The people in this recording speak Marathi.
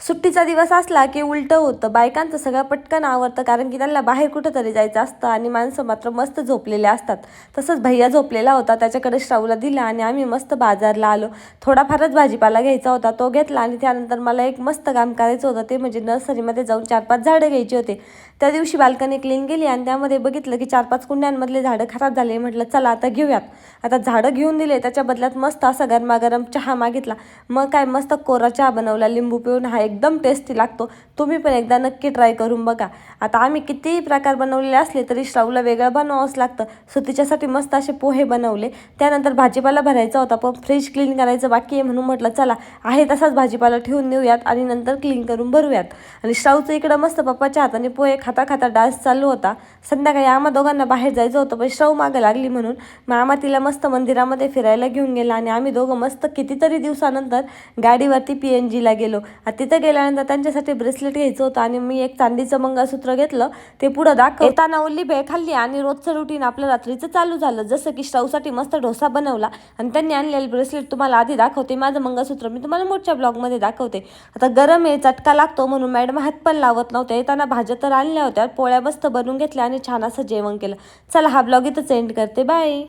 सुट्टीचा दिवस असला की उलटं होतं. बायकांचं सगळं पटकन आवरतं कारण की त्यांना बाहेर कुठंतरी जायचं असतं आणि माणसं मात्र मस्त झोपलेले असतात. तसंच भैया झोपलेला होता, त्याच्याकडे श्रावला दिला आणि आम्ही मस्त बाजारला आलो. थोडाफारच भाजीपाला घ्यायचा होता, तो घेतला आणि त्यानंतर मला एक मस्त काम करायचं होतं, ते म्हणजे नर्सरीमध्ये जाऊन 4-5 झाडं घ्यायची होते. त्या दिवशी बाल्कनी क्लीन केली आणि त्यामध्ये बघितलं की 4-5 कुंड्यांमधले झाडं खराब झाले. म्हटलं चला आता घेऊयात. आता झाडं घेऊन दिले, त्याच्या बदल्यात मस्त असा गरमागरम चहा मागितला. मग काय मस्त कोरा चहा बनवला लिंबू पिळून. हा एकदम टेस्टी लागतो. तुम्ही पण एकदा नक्की ट्राय करून बघा. आता आम्ही कितीही प्रकार बनवलेले असले तरी श्रावला वेगळं बनवावंच लागतं. सो तिच्यासाठी मस्त असे पोहे बनवले. त्यानंतर भाजीपाला भरायचा होता, पण फ्रीज क्लीन करायचं बाकी आहे म्हणून म्हटलं चला आहे तसाच भाजीपाला ठेवून देऊयात आणि नंतर क्लीन करून भरूयात. आणि श्रावचं इकडं मस्त पप्पाच्या हाताने पोहे खाता खाता डान्स चालू होता. संध्याकाळी आम्हा दोघांना बाहेर जायचं होतं, पण श्राव मागं लागली म्हणून मामा तिला मस्त मंदिरामध्ये फिरायला घेऊन गेला आणि आम्ही दोघं मस्त कितीतरी दिवसानंतर गाडीवरती PNGला गेलो. तिथं गेल्यानंतर त्यांच्यासाठी ब्रेसलेट घ्यायचं होतं आणि मी एक चांदीचं मंगळसूत्र घेतलं. ते पुढं येताना ओली भेळ खाल्ली आणि रोजचं रुटीन आपलं रात्रीचं चालू झालं. जसं की श्रावसाठी मस्त डोसा बनवला आणि त्यांनी आणलेलं ब्रेसलेट तुम्हाला आधी दाखवते. माझं मंगळसूत्र मी तुम्हाला मोठ्या ब्लॉगमध्ये दाखवते. आता गरम आहे, चटका लागतो म्हणून मॅडम हात पण लावत नव्हत्या. येताना भाज्या तर आणल्या होत्या, पोळ्या मस्त बनवून घेतल्या आणि छान असं जेवण केलं. चला हा ब्लॉग इथंच एंड करते. बाय.